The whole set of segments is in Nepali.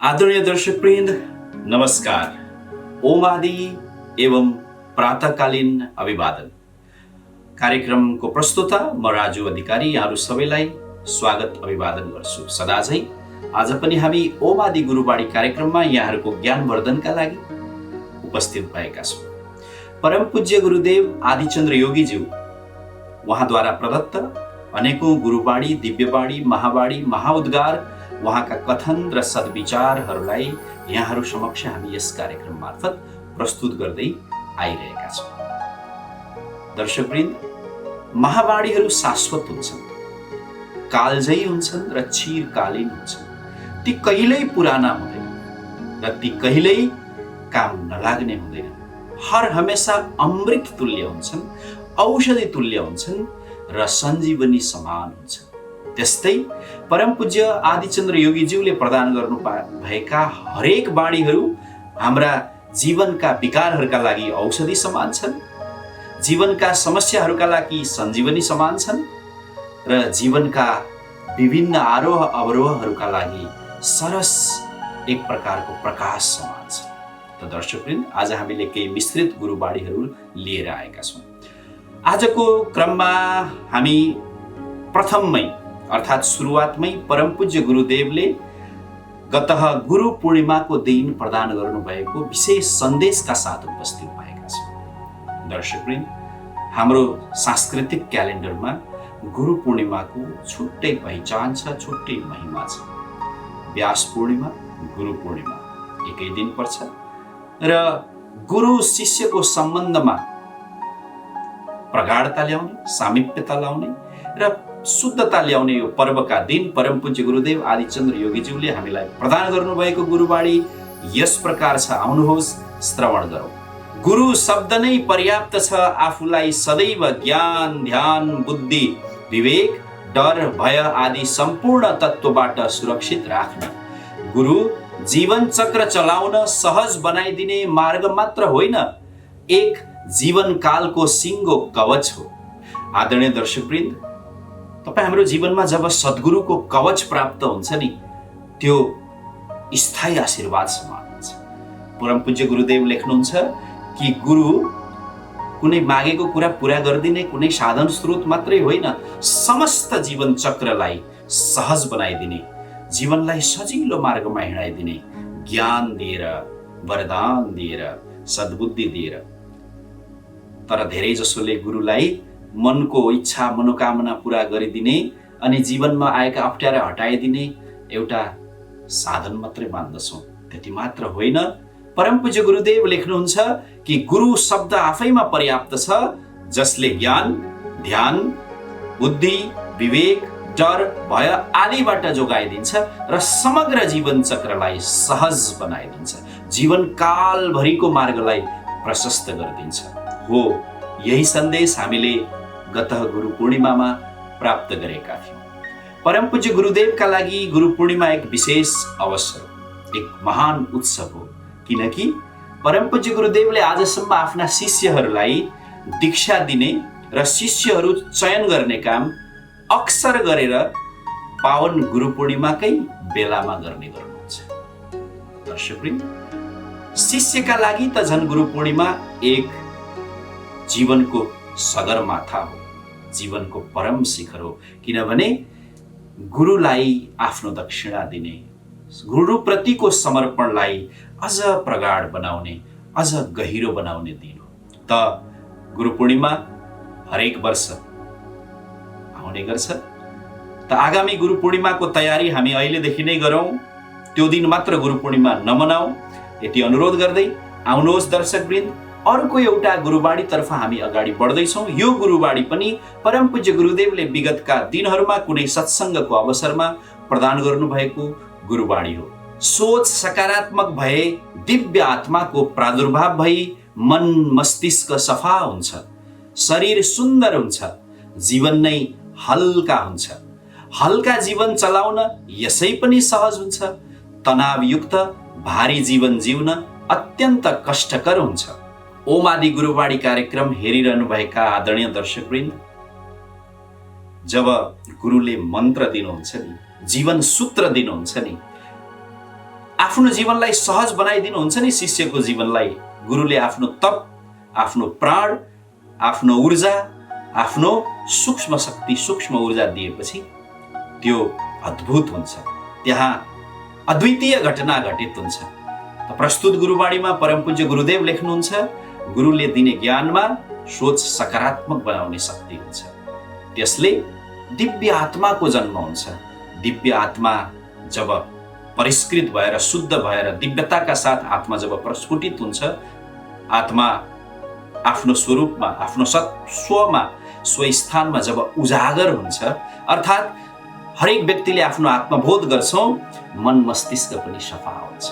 आदरणीय दर्शकवृन्द, नमस्कार। ओम आदि एवं प्रातःकालीन अभिवादन कार्यक्रमको प्रस्तुता म राजु अधिकारी यहाँहरू सबैलाई स्वागत अभिवादन गर्छु। सदाझै आज पनि हामी ओम आदि गुरुबाणी कार्यक्रममा यहाँहरूको ज्ञानवर्धनका लागि उपस्थित भएका छौँ। परम पूज्य गुरुदेव आदिचन्द्र योगीज्यू उहाँद्वारा प्रदत्त अनेकौं गुरुबाणी, दिव्यबाणी, महाबाणी, महाउद्गार, उहाँका कथन र सद्विचारहरूलाई यहाँहरू समक्ष हामी यस कार्यक्रम मार्फत प्रस्तुत गर्दै आइरहेका छौँ। दर्शकवृन्द, महाबाणीहरू शाश्वत हुन्छन्, कालजयी हुन्छन् र चिरकालीन हुन्छन्। ती कहिल्यै पुराना हुँदैन र ती कहिल्यै काम नलाग्ने हुँदैन। हर हमेशा अमृत तुल्य हुन्छन्, औषधि तुल्य हुन्छन् र सञ्जीवनी समान हुन्छन्। त्यस्तै परम पूज्य आदिचन्द्र योगीज्यूले प्रदान गर्नु भएका हरेक बाणीहरू हाम्रा जीवनका विकारहरूका लागि औषधि समान छन्, जीवनका समस्याहरूका लागि सञ्जीवनी समान छन् र जीवनका विभिन्न आरोह अवरोहहरूका लागि सरस एक प्रकारको प्रकाश समान छन्। त दर्शकवृन्द, आज हामीले केही मिश्रित गुरुबाणीहरू लिएर आएका छौँ। आजको क्रममा हामी प्रथममै अर्थात् सुरुवातमै परम पूज्य गुरुदेवले गत गुरु पूर्णिमाको दिन प्रदान गर्नुभएको विशेष सन्देशका साथ उपस्थित भएका छौँ। दर्शकवृन्द, हाम्रो सांस्कृतिक क्यालेन्डरमा गुरु पूर्णिमाको छुट्टै पहिचान छ, छुट्टै महिमा छ। व्यास पूर्णिमा, गुरु पूर्णिमा एकै दिन पर्छ र गुरु शिष्यको सम्बन्धमा प्रगाढता ल्याउने, सामिप्यता ल्याउने र शुद्धता ल्याउने यो पर्वका दिन परम पूज्य गुरुदेव आदिचन्द्र योगीज्यूले हामीलाई प्रदान गर्नुभएको गुरुबाणी यस प्रकार छ। आउनुहोस् श्रवण गरौँ। गुरु शब्द नै पर्याप्त छ आफूलाई सदैव ज्ञान, ध्यान, बुद्धि, विवेक, डर, भय आदि सम्पूर्ण तत्त्वबाट सुरक्षित राख्न। गुरु जीवन चक्र चलाउन सहज बनाइदिने मार्ग मात्र होइन, एक जीवन कालको सिङ्गो कवच हो। आदरणीय दर्शकवृन्द, तपाईँ हाम्रो जीवनमा जब सद्गुरुको कवच प्राप्त हुन्छ नि, त्यो स्थायी आशीर्वाद समान हुन्छ। परम पूज्य गुरुदेव लेख्नुहुन्छ कि गुरु कुनै मागेको कुरा पुरा गरिदिने कुनै साधन स्रोत मात्रै होइन, समस्त जीवन चक्रलाई सहज बनाइदिने, जीवनलाई सजिलो मार्गमा हिँडाइदिने, ज्ञान दिएर, वरदान दिएर, सद्बुद्धि दिएर। तर धेरै जसोले गुरुलाई मनको इच्छा मनोकामना पूरा गरिदिने अनि जीवनमा आएका अप्ठ्यारा हटाइदिने एउटा साधन मात्रै मान्दछौँ। त्यति मात्र होइन, परम पूज्य गुरुदेव लेख्नुहुन्छ कि गुरु शब्द आफैमा पर्याप्त छ, जसले ज्ञान, ध्यान, बुद्धि, विवेक, डर, भय आदिबाट जोगाइदिन्छ र समग्र जीवन चक्रलाई सहज बनाइदिन्छ, जीवन कालभरिको मार्गलाई प्रशस्त गरिदिन्छ। हो, यही सन्देश हामीले गत गुरु पूर्णिमामा प्राप्त गरेका थियौँ। परम पूज्य गुरुदेवका लागि गुरु पूर्णिमा एक विशेष अवसर, एक महान उत्सव हो, किनकि परम पूज्य गुरुदेवले आजसम्म आफ्ना शिष्यहरूलाई दीक्षा दिने र शिष्यहरू चयन गर्ने काम अक्सर गरेर पावन गुरु पूर्णिमाकै बेलामा गर्ने गर्नुहुन्छ। दर्शकवृन्द, शिष्यका लागि त झन् गुरु पूर्णिमा एक जीवनको सगरमाथा हो, जीवनको परम शिखर हो, किनभने गुरुलाई आफ्नो दक्षिणा दिने, गुरुप्रतिको समर्पणलाई अझ प्रगाढ बनाउने, अझ गहिरो बनाउने दिन हो। त गुरु पूर्णिमा हरेक वर्ष आउने गर्छ। त आगामी गुरु पूर्णिमाको तयारी हामी अहिलेदेखि नै गरौँ, त्यो दिन मात्र गुरु पूर्णिमा नमनाऊ, यति अनुरोध गर्दै आउनुहोस् दर्शकवृन्द, अर्को एउटा गुरुबाणीतर्फ हामी अगाडि बढ्दैछौँ। यो गुरुबाणी पनि परम पूज्य गुरुदेवले विगतका दिनहरूमा कुनै सत्सङ्गको अवसरमा प्रदान गर्नुभएको गुरुबाणी हो। सोच सकारात्मक भए दिव्य आत्माको प्रादुर्भाव भई मन मस्तिष्क सफा हुन्छ, शरीर सुन्दर हुन्छ, जीवन नै हल्का हुन्छ। हल्का जीवन चलाउन यसै पनि सहज हुन्छ। तनावयुक्त भारी जीवन जिउन अत्यन्त कष्टकर हुन्छ। ओम आदि गुरुबाणी कार्यक्रम हेरिरहनुभएका आदरणीय दर्शकवृन्द, जब गुरुले मन्त्र दिनुहुन्छ नि, जीवन सूत्र दिनुहुन्छ नि, आफ्नो जीवनलाई सहज बनाइदिनुहुन्छ नि शिष्यको जीवनलाई। गुरुले आफ्नो तप, आफ्नो प्राण, आफ्नो ऊर्जा, आफ्नो सूक्ष्म शक्ति, सूक्ष्म ऊर्जा दिएपछि त्यो अद्भुत हुन्छ, त्यहाँ अद्वितीय घटना घटित हुन्छ। प्रस्तुत गुरुवाणीमा परम पूज्य गुरुदेव लेख्नुहुन्छ, गुरुले दिने ज्ञानमा सोच सकारात्मक बनाउने शक्ति हुन्छ। त्यसले दिव्य आत्माको जन्म हुन्छ। दिव्य आत्मा जब परिष्कृत भएर, शुद्ध भएर, दिव्यताका साथ आत्मा जब प्रस्फुटित हुन्छ, आत्मा आफ्नो स्वरूपमा, आफ्नो स्वमा, स्वस्थानमा जब उजागर हुन्छ, अर्थात् हरेक व्यक्तिले आफ्नो आत्मबोध गर्छौँ, मन मस्तिष्क पनि सफा हुन्छ।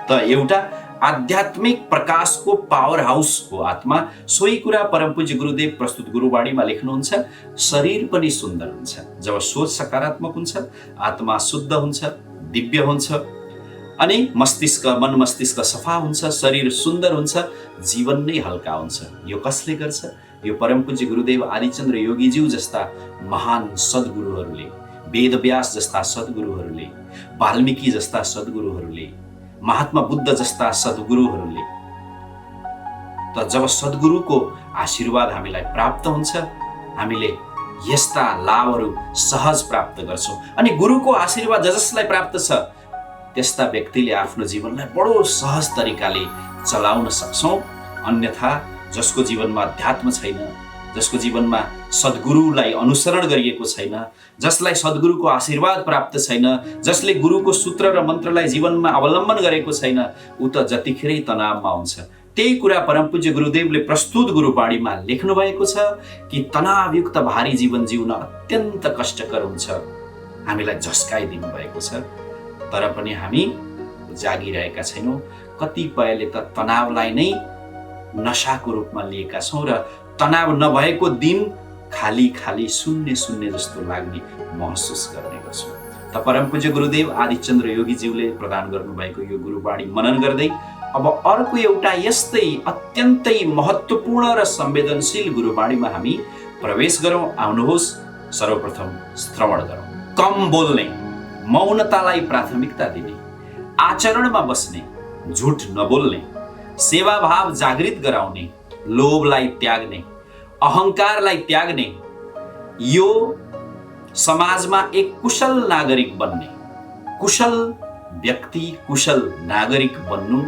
त एउटा आध्यात्मिक प्रकाशको पावर हाउस हो आत्मा। सोही कुरा परम पूज्य गुरुदेव प्रस्तुत गुरुवाणीमा लेख्नुहुन्छ, शरीर पनि सुन्दर हुन्छ। जब सोच सकारात्मक हुन्छ, आत्मा शुद्ध हुन्छ, दिव्य हुन्छ, अनि मस्तिष्क, मन मस्तिष्क सफा हुन्छ, शरीर सुन्दर हुन्छ, जीवन नै हल्का हुन्छ। यो कसले गर्छ? यो परम पूज्य गुरुदेव आदिचन्द्र योगीज्यू जस्ता महान सद्गुरुहरूले, वेदव्यास जस्ता सद्गुरुहरूले, वाल्मीकि जस्ता सद्गुरुहरूले, महात्मा बुद्ध जस्ता सद्गुरुहरूले। त जब सद्गुरुको आशीर्वाद हामीलाई प्राप्त हुन्छ, हामीले यस्ता लाभहरू सहज प्राप्त गर्छौँ। अनि गुरुको आशीर्वाद जसलाई प्राप्त छ, त्यस्ता व्यक्तिले आफ्नो जीवनलाई बडो सहज तरिकाले चलाउन सक्छौँ। अन्यथा जसको जीवनमा अध्यात्म छैन, जसको जीवनमा सद्गुरुलाई अनुसरण गरिएको छैन, जसलाई सद्गुरुको आशीर्वाद प्राप्त छैन, जसले गुरुको सूत्र र मन्त्रलाई जीवनमा अवलम्बन गरेको छैन, ऊ त जतिखेरै तनावमा हुन्छ। त्यही कुरा परम पूज्य गुरुदेवले प्रस्तुत गुरुवाणीमा लेख्नु भएको छ कि तनावयुक्त भारी जीवन जिउन अत्यन्त कष्टकर हुन्छ। हामीलाई झस्काइदिनु भएको छ, तर पनि हामी जागिरहेका छैनौँ। कतिपयले त तनावलाई नै नशाको रूपमा लिएका छौँ र तनाव नभएको दिन खाली खाली शून्य शून्य जस्तो लाग्ने महसुस गर्ने गर्छौँ। त परम पूज्य गुरुदेव आदिचन्द्र योगीज्यूले प्रदान गर्नुभएको यो गुरुवाणी मनन गर्दै अब अर्को एउटा यस्तै अत्यन्तै महत्त्वपूर्ण र संवेदनशील गुरुवाणीमा हामी प्रवेश गरौँ। आउनुहोस्, सर्वप्रथम श्रवण गरौँ। कम बोल्ने, मौनतालाई प्राथमिकता दिने, आचरणमा बस्ने, झुट नबोल्ने, सेवाभाव जागृत गराउने, लोभलाई त्याग्ने, अहंकारलाई त्याग्ने, यो समाजमा एक कुशल नागरिक बन्ने, कुशल व्यक्ति, कुशल नागरिक बन्नु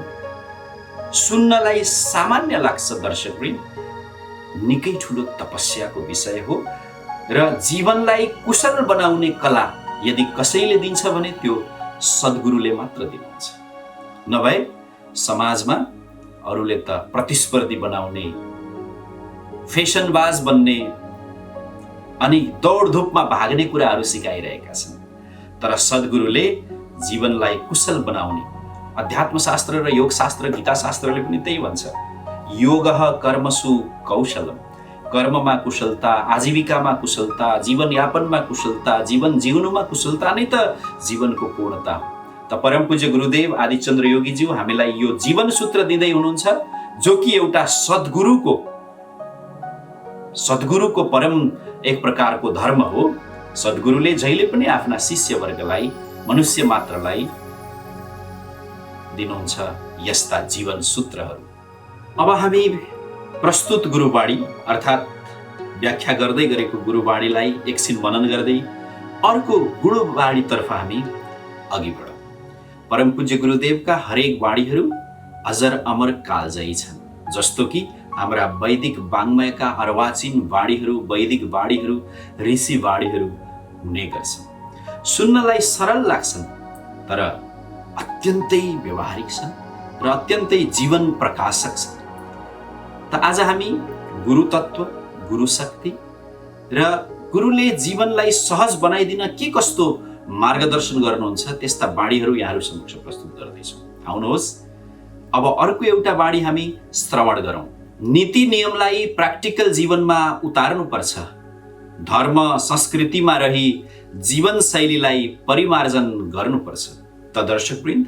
सुन्नलाई सामान्य लाग्छ दर्शकवृन्द, निकै ठुलो तपस्याको विषय हो। र जीवनलाई कुशल बनाउने कला यदि कसैले दिन्छ भने त्यो सद्गुरुले मात्र दिनुहुन्छ। नभए समाजमा अरूले त प्रतिस्पर्धी बनाउने, फेसनबाज बन्ने अनि दौडधुपमा भाग्ने कुराहरू सिकाइरहेका छन्। तर सद्गुरुले जीवनलाई कुशल बनाउने, अध्यात्मशास्त्र र योगशास्त्र, गीताशास्त्रले पनि त्यही भन्छ, योगः कर्मसु कौशलम। कर्ममा कुशलता, आजीविकामा कुशलता, जीवनयापनमा कुशलता, जीवन जिउनुमा कुशलता नै त जीवनको पूर्णता हो। त परम पूज्य गुरुदेव आदिचन्द्र योगीज्यू हामीलाई यो जीवन सूत्र दिँदै हुनुहुन्छ, जो कि एउटा सद्गुरुको परम एक प्रकारको धर्म हो। सद्गुरुले जहिले पनि आफ्ना शिष्यवर्गलाई, मनुष्य मात्रलाई दिनुहुन्छ यस्ता जीवन सूत्रहरू। अब हामी प्रस्तुत गुरुवाणी अर्थात् व्याख्या गर्दै गरेको गुरुवाणीलाई एकछिन मनन गर्दै अर्को गुरुवाणीतर्फ हामी अघि बढौँ। परम पूज्य गुरुदेवका हरेक वाणीहरू अजर अमर कालजयी छन्। जस्तो कि हाम्रा वैदिक वाङ्मयका अर्वाचीन वाणीहरू, वैदिक वाणीहरू, ऋषि वाणीहरू हुने गर्छन्। सुन्नलाई सरल लाग्छन्, तर अत्यन्तै व्यवहारिक छन् र अत्यन्तै जीवन प्रकाशक छन्। त आज हामी गुरु तत्त्व, गुरु शक्ति र गुरुले जीवनलाई सहज बनाइदिन के कस्तो मार्गदर्शन गर्नुहुन्छ, त्यस्ता वाणीहरू यहाँहरू समक्ष प्रस्तुत गर्दैछौँ। आउनुहोस्, अब अर्को एउटा वाणी हामी श्रवण गरौँ। नीति नियमलाई प्र्याक्टिकल जीवनमा उतार्नुपर्छ। धर्म संस्कृतिमा रही जीवनशैलीलाई परिमार्जन गर्नुपर्छ। त दर्शकवृन्द,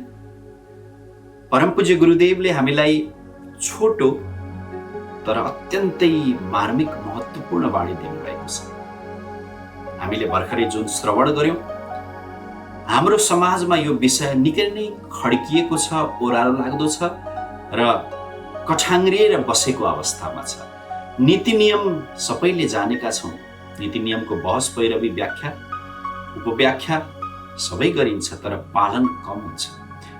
परम पूज्य गुरुदेवले हामीलाई छोटो तर अत्यन्तै मार्मिक महत्त्वपूर्ण वाणी दिनुभएको छ। हामीले भर्खरै जुन श्रवण गर्यौँ, हाम्रो समाजमा यो विषय निकै नै खड्किएको छ, ओह्रालो लाग्दो छ र कठाङ्ग्रिएर बसेको अवस्थामा छ। नीति नियम सबैले जानेका छौँ। नीति नियमको बहस, पैरवी, व्याख्या, उपव्याख्या सबै गरिन्छ, तर पालन कम हुन्छ।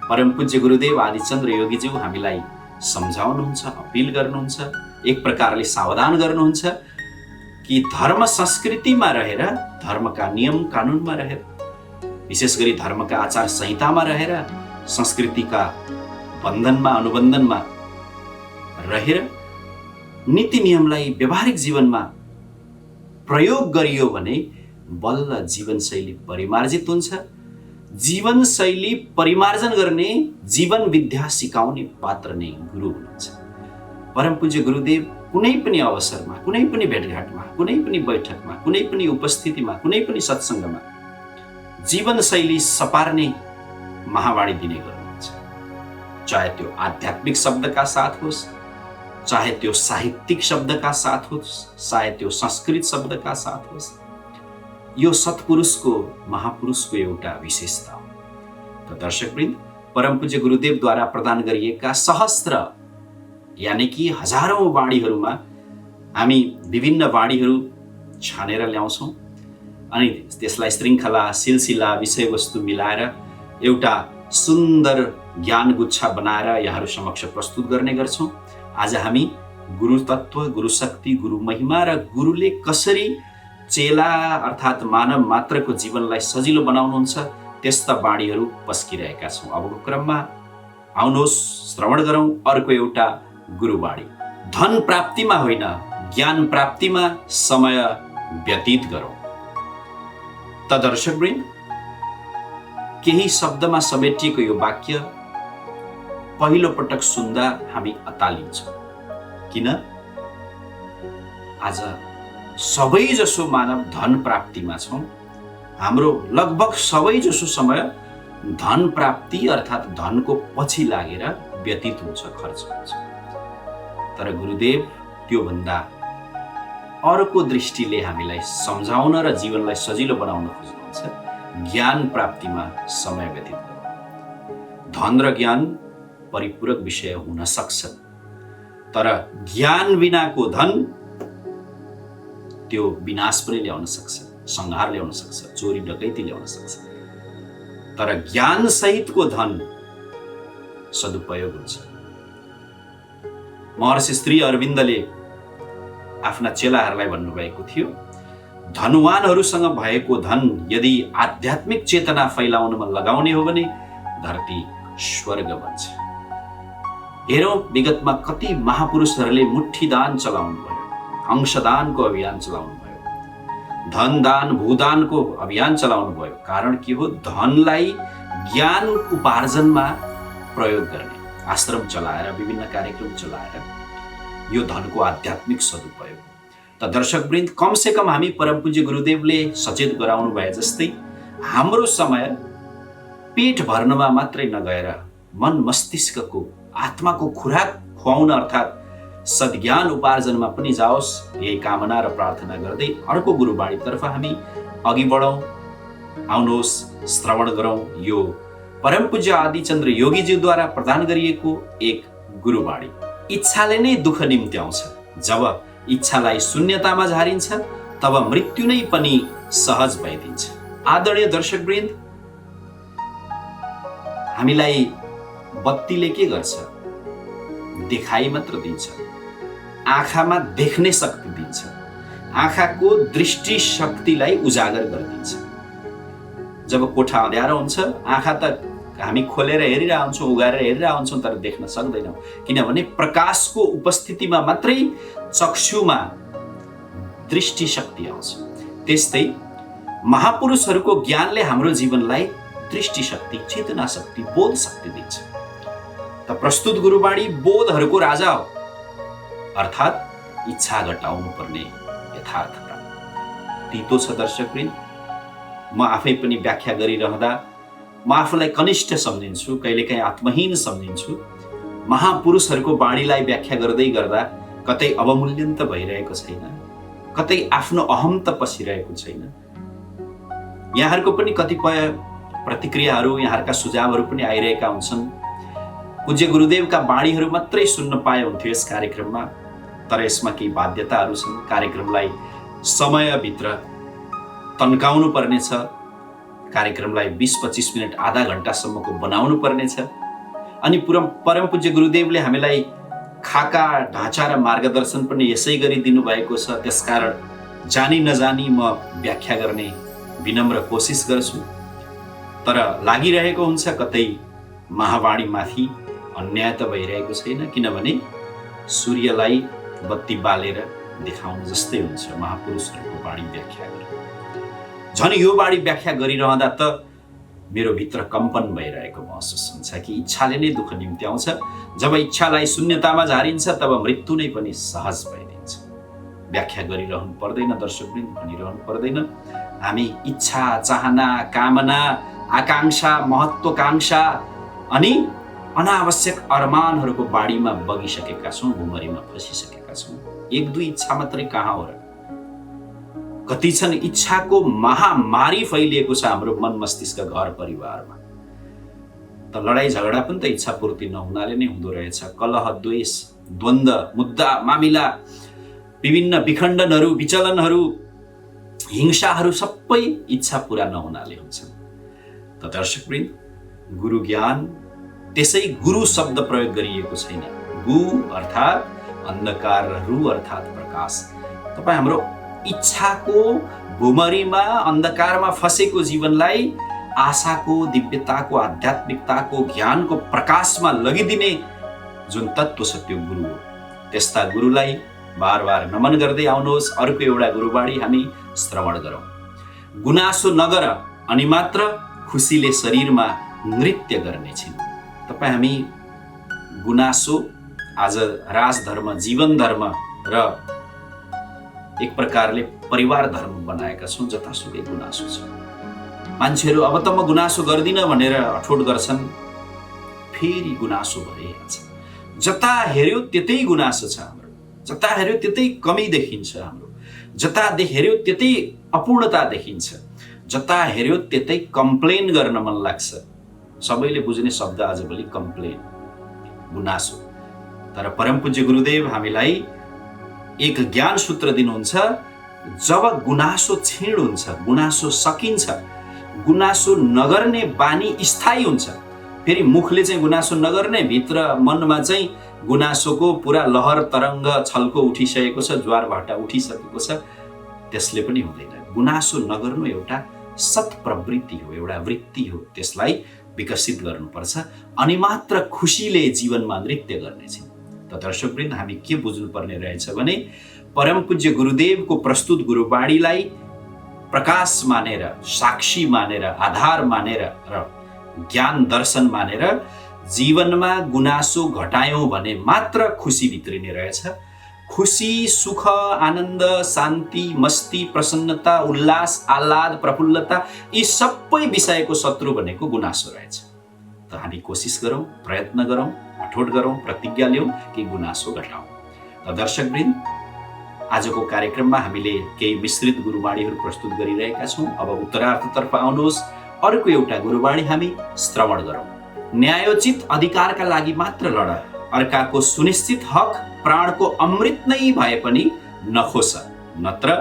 परम पूज्य गुरुदेव आदिचन्द्र योगीज्यू हामीलाई सम्झाउनुहुन्छ, अपिल गर्नुहुन्छ, एक प्रकारले सावधान गर्नुहुन्छ कि धर्म संस्कृतिमा रहेर, धर्मका नियम कानुनमा रहेर, विशेष गरी धर्मका आचार संहितामा रहेर, संस्कृतिका बन्धनमा, अनुबन्धनमा रहेर नीति नियमलाई व्यावहारिक जीवनमा प्रयोग गरियो भने बल्ल जीवनशैली परिमार्जित हुन्छ। जीवनशैली परिमार्जन गर्ने, जीवन विद्या सिकाउने पात्र नै गुरु हुनुहुन्छ। परम पूज्य गुरुदेव कुनै पनि अवसरमा, कुनै पनि भेटघाटमा, कुनै पनि बैठकमा, कुनै पनि उपस्थितिमा, कुनै पनि सत्सङ्गमा जीवनशैली सपार्ने महावाणी दिने गर्नुहुन्छ। चाहे त्यो आध्यात्मिक शब्दका साथ होस्, चाहे त्यो साहित्यिक शब्दका साथ होस्, चाहे त्यो संस्कृत शब्दका साथ होस्, यो सत्पुरुषको, महापुरुषको एउटा विशेषता हो। त दर्शकवृन्द, परम पूज्य गुरुदेवद्वारा प्रदान गरिएका सहस्त्र यानि कि हजारौं वाणीहरूमा हामी विभिन्न वाणीहरू छानेर ल्याउँछौँ अनि त्यसलाई श्रृङ्खला, सिलसिला, विषयवस्तु मिलाएर एउटा सुन्दर ज्ञान गुच्छा बनाएर यहाँहरू समक्ष प्रस्तुत गर्ने गर्छौँ। आज हामी गुरु तत्व, गुरु शक्ति, गुरु महिमा र गुरुले कसरी चेला अर्थात् मानव मात्रको जीवनलाई सजिलो बनाउनुहुन्छ त्यस्ता बाणीहरू पस्किरहेका छौँ। अबको क्रममा आउनुहोस् श्रवण गरौँ अर्को एउटा गुरुवाणी। धन प्राप्तिमा होइन, ज्ञान प्राप्तिमा समय व्यतीत गरौँ। त दर्शकवृन्द, केही शब्दमा समेटिएको यो वाक्य पहिलो पटक सुन्दा हामी अतालिन्छौँ। किन? आज सबैजसो मानव धन प्राप्तिमा छौँ। हाम्रो लगभग सबैजसो समय धन प्राप्ति अर्थात् धनको पछि लागेर व्यतीत हुन्छ, खर्च हुन्छ। तर गुरुदेव त्योभन्दा अर्को दृष्टिले हामीलाई सम्झाउन र जीवनलाई सजिलो बनाउन खोज्नुहुन्छ। ज्ञान प्राप्तिमा समय व्यतीत गरौँ। धन र ज्ञान परिपूरक विषय हुन सक्छ, तर ज्ञान बिनाको धन त्यो विनाश पनि ल्याउन सक्छ, संहार ल्याउन सक्छ, चोरी डकैती ल्याउन सक्छ। तर ज्ञान सहितको धन सदुपयोग हुन्छ। महर्षि श्री अरविन्दले आफ्ना चेलाहरूलाई भन्नुभएको थियो, धनवानहरूसँग भएको धन यदि आध्यात्मिक चेतना फैलाउनमा लगाउने हो भने धरती स्वर्ग बन्छ। हेरौँ विगतमा कति महापुरुषहरूले मुठीदान चलाउनु भयो, अंशदानको अभियान चलाउनु भयो, धनदान, भूदानको अभियान चलाउनु भयो। कारण के हो? धनलाई ज्ञान उपार्जनमा प्रयोग गर्ने, आश्रम चलाएर, विभिन्न कार्यक्रम चलाएर यो धनको आध्यात्मिक सदुपयोग। त दर्शकवृन्द, कम से कम हामी परम पूज्य गुरुदेवले सचेत गराउनु भए जस्तै हाम्रो समय पेट भर्नमा मात्रै नगएर मन मस्तिष्कको, आत्माको खुराक खुवाउन अर्थात् सद्ज्ञान उपार्जनमा पनि जाओस्, यही कामना र प्रार्थना गर्दै अर्को गुरुवाणीतर्फ हामी अघि बढौँ। आउनुहोस् श्रवण गरौँ यो परम पूज्य आदिचन्द्र योगीज्यूद्वारा प्रदान गरिएको एक गुरुवाणी। इच्छाले नै दुःख निम्त्याउँछ। जब इच्छालाई शून्यतामा झारिन्छ तब मृत्यु नै पनि सहज भइदिन्छ। आदरणीय दर्शकवृन्द, हामीलाई बत्तीले के गर्छ? देखाइ मात्र दिन्छ, आँखामा देख्ने शक्ति दिन्छ, आँखाको दृष्टि शक्तिलाई उजागर गरिदिन्छ। जब कोठा अँध्यारो हुन्छ, आँखा त हामी खोलेर हेरिरहेका हुन्छौँ, उगारेर हेरिरहेका हुन्छौँ, तर देख्न सक्दैनौँ, किनभने प्रकाशको उपस्थितिमा मात्रै चक्षुमा दृष्टि शक्ति आउँछ। त्यस्तै महापुरुषहरूको ज्ञानले हाम्रो जीवनलाई दृष्टि शक्ति, चेतना शक्ति, बोध शक्ति दिन्छ। त प्रस्तुत गुरुवाणी बोधहरूको राजा हो, अर्थात् इच्छा घटाउनु पर्ने यथार्थ प्राप्त। तितो छ दर्शकवृन्द, म आफै पनि व्याख्या गरिरहँदा म आफूलाई कनिष्ठ सम्झिन्छु, कहिलेकाहीँ आत्महीन सम्झिन्छु। महापुरुषहरूको वाणीलाई व्याख्या गर्दै गर्दा कतै अवमूल्यन त भइरहेको छैन, कतै आफ्नो अहम त पसिरहेको छैन। यहाँहरूको पनि कतिपय प्रतिक्रियाहरू, यहाँहरूका सुझावहरू पनि आइरहेका हुन्छन्। पूज्य गुरुदेवका बाणीहरू मात्रै सुन्न पाए हुन्थ्यो यस कार्यक्रममा, तर यसमा केही बाध्यताहरू छन्। कार्यक्रमलाई समयभित्र तन्काउनु पर्नेछ, कार्यक्रमलाई 20-25 मिनट आधा घण्टासम्मको बनाउनु पर्नेछ। अनि परम पूज्य गुरुदेवले हामीलाई खाका ढाँचा र मार्गदर्शन पनि यसै गरी दिनुभएको छ। त्यसकारण जानी नजानी म व्याख्या गर्ने विनम्र कोसिस गर्छु, तर लागिरहेको हुन्छ कतै महावाणीमाथि अन्याय त भइरहेको छैन, किनभने सूर्यलाई बत्ती बालेर देखाउनु जस्तै हुन्छ महापुरुषहरूको बाणी व्याख्या गर्नु। झन् यो बाणी व्याख्या गरिरहँदा त मेरो भित्र कम्पन भइरहेको महसुस हुन्छ कि इच्छाले नै दुःख निम्त्याउँछ। जब इच्छालाई शून्यतामा झारिन्छ तब मृत्यु नै पनि सहज भइदिन्छ। व्याख्या गरिरहनु पर्दैन, दर्शकवृन्द भनिरहनु पर्दैन। हामी इच्छा, चाहना, कामना, आकांक्षा, महत्त्वकांक्षा अनि अनावश्यक अरमानहरूको बाढीमा बगिसकेका छौँ, भुमरीमा फसिसकेका छौँ। 1-2 इच्छा मात्रै कहाँ हो र? कति छन् इच्छाको महामारी फैलिएको छ हाम्रो मन मस्तिष्क घर परिवारमा। त लडाई झगडा पनि त इच्छा पूर्ति नहुनाले नै हुँदो रहेछ। कलह, द्वेष, द्वन्द्व, मुद्दा, मामिला, विभिन्न विखण्डनहरू, विचलनहरू, हिंसाहरू सबै इच्छा पूरा नहुनाले हुन्छन्। त दर्शकवृन्द, गुरु ज्ञान त्यसै गुरु शब्द प्रयोग गरिएको छैन। गु अर्थात् अन्धकार र रु अर्थात् प्रकाश। तपाईँ हाम्रो इच्छाको भुमरीमा अन्धकारमा फसेको जीवनलाई आशाको, दिव्यताको, आध्यात्मिकताको, ज्ञानको प्रकाशमा लगिदिने जुन तत्त्व छ त्यो गुरु हो। त्यस्ता गुरुलाई बार बार नमन गर्दै आउनुहोस्। अर्को एउटा गुरुबाणी हामी श्रवण गरौँ। गुनासो नगर अनि मात्र खुसीले शरीरमा नृत्य गर्नेछिन्। तपाईँ हामी गुनासो आज राजधर्म, जीवन धर्म र एक प्रकारले परिवार धर्म बनाएका छौँ। जतासुकै गुनासो छ। मान्छेहरू अब त म गुनासो गर्दिनँ भनेर अठोट गर्छन्, फेरि गुनासो भइहाल्छ। जता हेऱ्यो त्यतै गुनासो छ हाम्रो, जता हेऱ्यो त्यतै कमी देखिन्छ हाम्रो, जता हेऱ्यो त्यतै अपूर्णता देखिन्छ, जता हेऱ्यो त्यतै कम्प्लेन गर्न मन लाग्छ। सबैले बुझ्ने शब्द आजभोलि कम्प्लेन, गुनासो। तर परम पूज्य गुरुदेव हामीलाई एक ज्ञान सूत्र दिनुहुन्छ। जब गुनासो क्षीण हुन्छ, गुनासो सकिन्छ, गुनासो नगर्ने बानी स्थायी हुन्छ। फेरि मुखले चाहिँ गुनासो नगर्ने, भित्र मनमा चाहिँ गुनासोको पुरा लहर तरङ्ग छल्को उठिसकेको छ, ज्वार भाटा उठिसकेको छ, त्यसले पनि हुँदैन। गुनासो नगर्नु एउटा सत्प्रवृत्ति हो, एउटा वृत्ति हो। त्यसलाई विकसित गर्नुपर्छ अनि मात्र खुसीले जीवनमा नृत्य गर्नेछौँ। त दर्शकवृन्द, हामी के बुझ्नुपर्ने रहेछ भने परम पूज्य गुरुदेवको प्रस्तुत गुरुबाणीलाई प्रकाश मानेर, साक्षी मानेर, आधार मानेर र ज्ञान दर्शन मानेर जीवनमा गुनासो घटायौँ भने मात्र खुसी भित्रिने रहेछ। खुसी, सुख, आनन्द, शान्ति, मस्ती, प्रसन्नता, उल्लास, आह्लाद, प्रफुल्लता, यी सबै विषयको शत्रु भनेको गुनासो रहेछ। त हामी कोसिस गरौँ, प्रयत्न गरौँ, अठोट गरौँ, प्रतिज्ञा लियौँ कि गुनासो घटाउँ। त दर्शकवृन्द, आजको कार्यक्रममा हामीले केही मिश्रित गुरुबाणीहरू प्रस्तुत गरिरहेका छौँ। अब उत्तरार्धतर्फ आउनुहोस्, अर्को एउटा गुरुबाणी हामी श्रवण गरौँ। न्यायोचित अधिकारका लागि मात्र लड, अर्काको सुनिश्चित हक प्राणको अमृत नै भए पनि नखोस, नत्र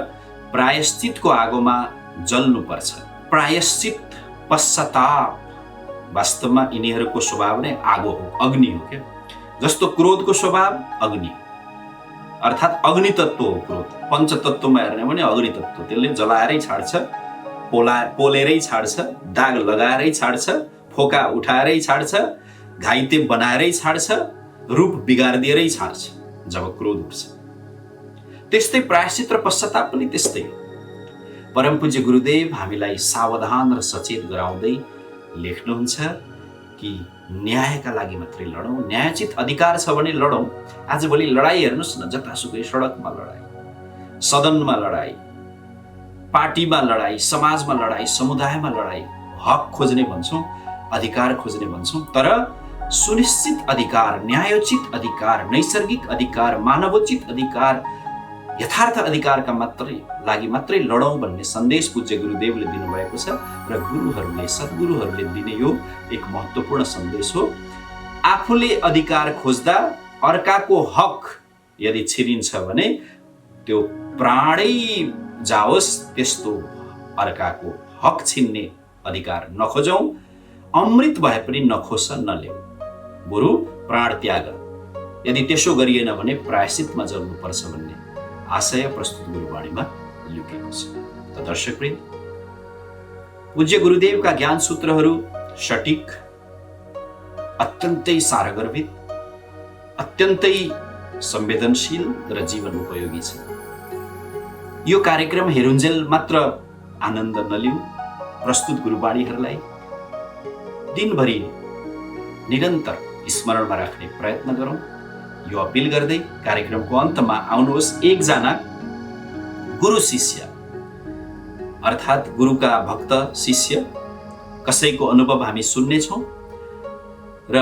प्रायश्चितको आगोमा जल्नुपर्छ। प्रायश्चित, पश्चाताप, वास्तवमा यिनीहरूको स्वभाव नै आगो हो, अग्नि हो क्या। जस्तो क्रोधको स्वभाव अग्नि, अर्थात् अग्नि तत्त्व हो क्रोध। पञ्चतत्त्वमा हेर्ने भने अग्नि तत्त्व, त्यसले जलाएरै छाड्छ, पोलेरै छाड्छ, दाग लगाएरै छाड्छ, फोका उठाएरै छाड्छ, घाइते बनाएरै छाड्छ, रूप बिगारिदिएरै छाड्छ जब क्रोध उठ्छ। त्यस्तै प्रायश्चित र पश्चाताप पनि त्यस्तै हो। परम पूज्य गुरुदेव हामीलाई सावधान र सचेत गराउँदै लेख्नुहुन्छ कि न्यायका लागि मात्रै लडौँ, न्यायोचित अधिकार छ भने लडौँ। आजभोलि लडाई हेर्नुहोस् न, जतासुकै सडकमा लडाई, सदनमा लडाई, पार्टीमा लडाई, समाजमा लडाई, समुदायमा लडाई। हक खोज्ने भन्छौँ, अधिकार खोज्ने भन्छौँ, तर सुनिश्चित अधिकार, न्यायोचित अधिकार, नैसर्गिक अधिकार, मानवोचित अधिकार यथार्थ अधिकारका लागि मात्रै लडौँ भन्ने सन्देश पूज्य गुरुदेवले दिनुभएको छ र गुरुहरूले सद्गुरुहरूले दिने यो एक महत्त्वपूर्ण सन्देश हो। आफूले अधिकार खोज्दा अर्काको हक यदि छिरिन्छ भने त्यो प्राणै जाओस् त्यस्तो अर्काको हक छिन्ने अधिकार नखोजौँ। अमृत भए पनि नखोस नल्याऊ, बरु प्राण त्याग। यदि त्यसो गरिएन भने प्रायश्चितमा जल्नुपर्छ भन्ने आशय प्रस्तुत गुरुवाणीमा लुकेको छ। त दर्शकवृन्द, पूज्य गुरुदेवका ज्ञान सूत्रहरू सटीक, अत्यन्तै सारगर्भित, अत्यन्तै संवेदनशील र जीवन उपयोगी छ। यो कार्यक्रम हेरुन्जेल मात्र आनन्द नलिऊ, प्रस्तुत गुरुवाणीहरूलाई दिनभरि निरन्तर स्मरणमा राख्ने प्रयत्न गरौँ। यो अपिल गर्दै कार्यक्रमको अन्तमा आउनुहोस् एकजना गुरु शिष्य अर्थात् गुरुका भक्त शिष्य कसैको अनुभव हामी सुन्नेछौँ र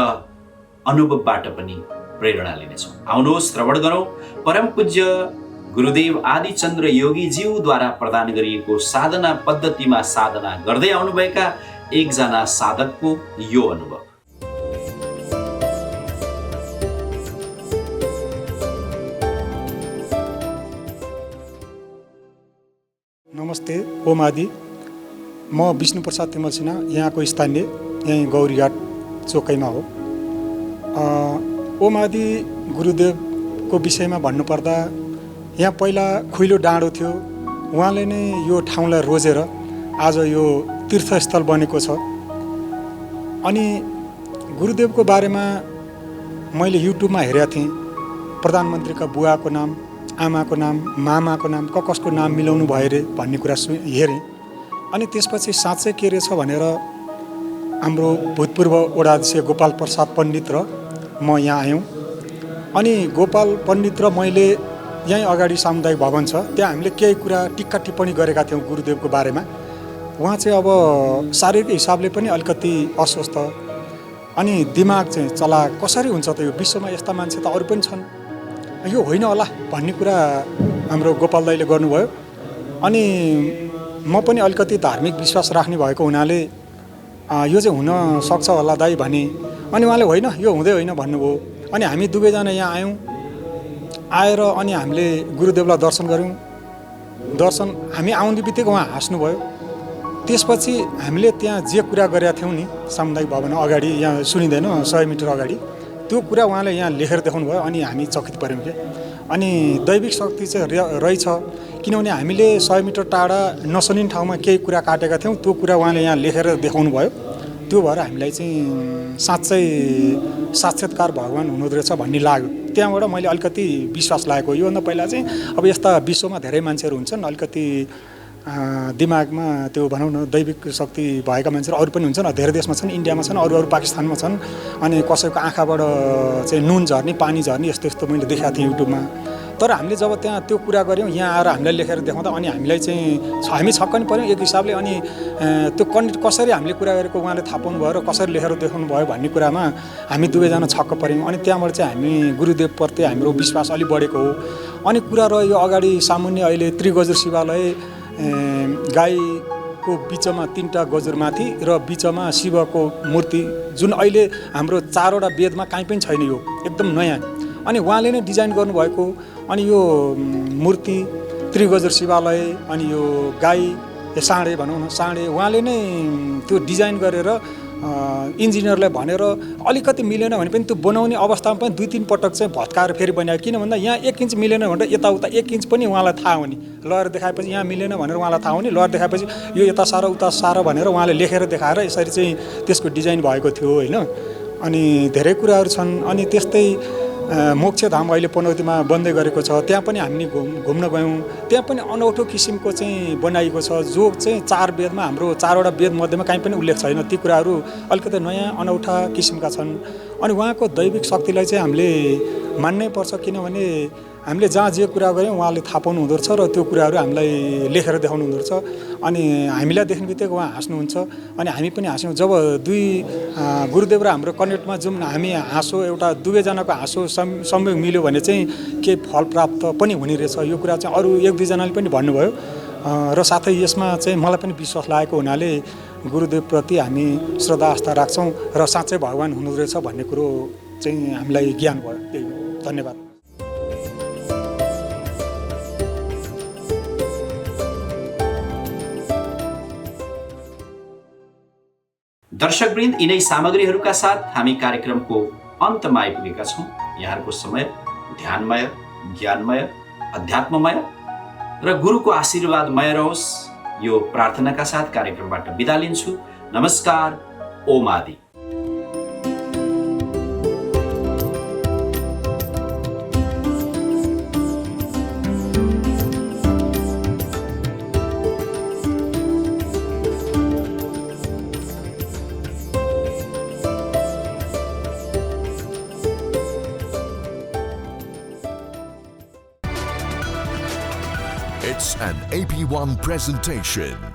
अनुभवबाट पनि प्रेरणा लिनेछौँ। आउनुहोस् श्रवण गरौँ परम पूज्य गुरुदेव आदिचन्द्र योगीज्यूद्वारा प्रदान गरिएको साधना पद्धतिमा साधना गर्दै आउनुभएका एकजना साधकको यो अनुभव। नमस्ते, ओम आदि। म विष्णु प्रसाद तिमल सिन्हा, यहाँको स्थानीय, यहीँ गौरीघाट चोकैमा हो। ओम आदि गुरुदेवको विषयमा भन्नुपर्दा यहाँ पहिला खुइलो डाँडो थियो, उहाँले नै यो ठाउँलाई रोजेर आज यो तीर्थस्थल बनेको छ। अनि गुरुदेवको बारेमा मैले युट्युबमा हेरेको थिएँ, प्रधानमन्त्रीका बुवाको नाम, आमाको नाम, मामाको नाम, कसको नाम मिलाउनु भयो रे भन्ने कुरा हेरेँ। अनि त्यसपछि साँच्चै के रहेछ भनेर हाम्रो भूतपूर्व वडाध्यक्ष गोपाल प्रसाद पण्डित र म यहाँ आयौँ। अनि गोपाल पण्डित र मैले यहीँ अगाडि सामुदायिक भवन छ, त्यहाँ हामीले केही कुरा टिक्का टिप्पणी गरेका थियौँ गुरुदेवको बारेमा। उहाँ चाहिँ अब शारीरिक हिसाबले पनि अलिकति अस्वस्थ, अनि दिमाग चाहिँ चला कसरी हुन्छ त, यो विश्वमा यस्ता मान्छे त अरू पनि छन्, यो होइन होला भन्ने कुरा हाम्रो गोपाल दाइले गर्नुभयो। अनि म पनि अलिकति धार्मिक विश्वास राख्ने भएको हुनाले यो चाहिँ हुन सक्छ होला दाइ भने, अनि उहाँले होइन यो हुँदै होइन भन्नुभयो। अनि हामी दुवैजना यहाँ आयौँ, आएर अनि हामीले गुरुदेवलाई दर्शन गऱ्यौँ। दर्शन हामी आउने बित्तिकै उहाँ हाँस्नुभयो। त्यसपछि हामीले त्यहाँ जे कुरा गरेका थियौँ नि सामुदायिक भवन अगाडि, यहाँ सुनिँदैन 100 मिटर अगाडि, त्यो कुरा उहाँले यहाँ लेखेर देखाउनु भयो। अनि हामी चकित पऱ्यौँ क्या। अनि दैविक शक्ति चाहिँ रहेछ, किनभने हामीले 100 मिटर टाढा नसुनिने ठाउँमा केही कुरा काटेका थियौँ, त्यो कुरा उहाँले यहाँ लेखेर देखाउनु भयो। त्यो भएर हामीलाई चाहिँ साँच्चै साक्षात्कार भगवान् हुनुहुँदो रहेछ भन्ने लाग्यो। त्यहाँबाट मैले अलिकति विश्वास लागेको। योभन्दा पहिला चाहिँ अब यस्ता विश्वमा धेरै मान्छेहरू हुन्छन्, अलिकति दिमागमा त्यो भनौँ न दैविक शक्ति भएका मान्छेहरू अरू पनि हुन्छन्, धेरै देशमा छन्, इन्डियामा छन्, अरू पाकिस्तानमा छन्। अनि कसैको आँखाबाट चाहिँ नुन झर्ने, पानी झर्ने, यस्तो यस्तो मैले देखाएको थिएँ युट्युबमा। तर हामीले जब त्यहाँ त्यो कुरा गऱ्यौँ, यहाँ आएर हामीलाई लेखेर देखाउँदा अनि हामीलाई चाहिँ हामी छक्क नि पऱ्यौँ एक हिसाबले। अनि त्यो कसरी हामीले कुरा गरेको उहाँले थाहा पाउनु भयो र कसरी लेखेर देखाउनु भयो भन्ने कुरामा हामी दुवैजना छक्क पऱ्यौँ। अनि त्यहाँबाट चाहिँ हामी गुरुदेवप्रति हाम्रो विश्वास अलिक बढेको हो। अनि कुरा रह्यो अगाडि सामुन्ने अहिले त्रिगजुर शिवालय, गाईको बिचमा 3टा गजुरमाथि र बिचमा शिवको मूर्ति, जुन अहिले हाम्रो 4वटा वेदमा कहीँ पनि छैन, यो एकदम नयाँ। अनि उहाँले नै डिजाइन गर्नुभएको। अनि यो मूर्ति त्रिगजुर शिवालय, अनि यो गाई साँडे भनौँ न, साँडे उहाँले नै त्यो डिजाइन गरेर इन्जिनियरलाई भनेर अलिकति मिलेन भने पनि त्यो बनाउने अवस्थामा पनि 2-3 पटक चाहिँ भत्काएर फेरि बनायो। किन भन्दा यहाँ 1 इन्च मिलेन भनेर यताउता 1 इन्च पनि उहाँलाई थाहा हुने, लहर देखाएपछि यहाँ मिलेन भनेर उहाँलाई थाहा हुने, लहर देखाएपछि यो यता साह्रो उता साह्रो भनेर उहाँले लेखेर देखाएर यसरी चाहिँ त्यसको डिजाइन भएको थियो होइन। अनि धेरै कुराहरू छन्। अनि त्यस्तै मोक्षधाम अहिले पनौतीमा बन्दै गरेको छ, त्यहाँ पनि हामी घुम्न गयौँ। त्यहाँ पनि अनौठो किसिमको चाहिँ बनाइएको छ, जो चाहिँ 4 वेदमा हाम्रो 4वटा वेद मध्येमा कहीँ पनि उल्लेख छैन। ती कुराहरू अलिकति नयाँ अनौठा किसिमका छन्। अनि उहाँको दैविक शक्तिलाई चाहिँ हामीले मान्नै पर्छ, किनभने हामीले जहाँ जे कुरा गऱ्यौँ उहाँले थाहा पाउनु हुँदो रहेछ र त्यो कुराहरू हामीलाई लेखेर देखाउनु हुँदो रहेछ। अनि हामीलाई देख्ने बित्तिकै उहाँ हाँस्नुहुन्छ अनि हामी पनि हाँस्यौँ। जब दुई गुरुदेव र हाम्रो कनेक्टमा जुन हामी हाँसो एउटा दुवैजनाको हाँसो संयोग मिल्यो भने चाहिँ केही फल प्राप्त पनि हुने रहेछ। यो कुरा चाहिँ अरू एक दुईजनाले पनि भन्नुभयो र साथै यसमा चाहिँ मलाई पनि विश्वास लागेको हुनाले गुरुदेवप्रति हामी श्रद्धा आस्था राख्छौँ र साँच्चै भगवान् हुनुहुँदो रहेछ भन्ने कुरो चाहिँ हामीलाई ज्ञान भयो। त्यही हो। धन्यवाद। दर्शकवृन्द, यिनै सामग्रीहरूका साथ हामी कार्यक्रमको अन्तमा आइपुगेका छौँ। यहाँहरूको समय ध्यानमय, ज्ञानमय, अध्यात्ममय र गुरुको आशीर्वादमय रहोस्, यो प्रार्थनाका साथ कार्यक्रमबाट बिदा लिन्छु। नमस्कार। ओम आदि। It's an AP1 presentation.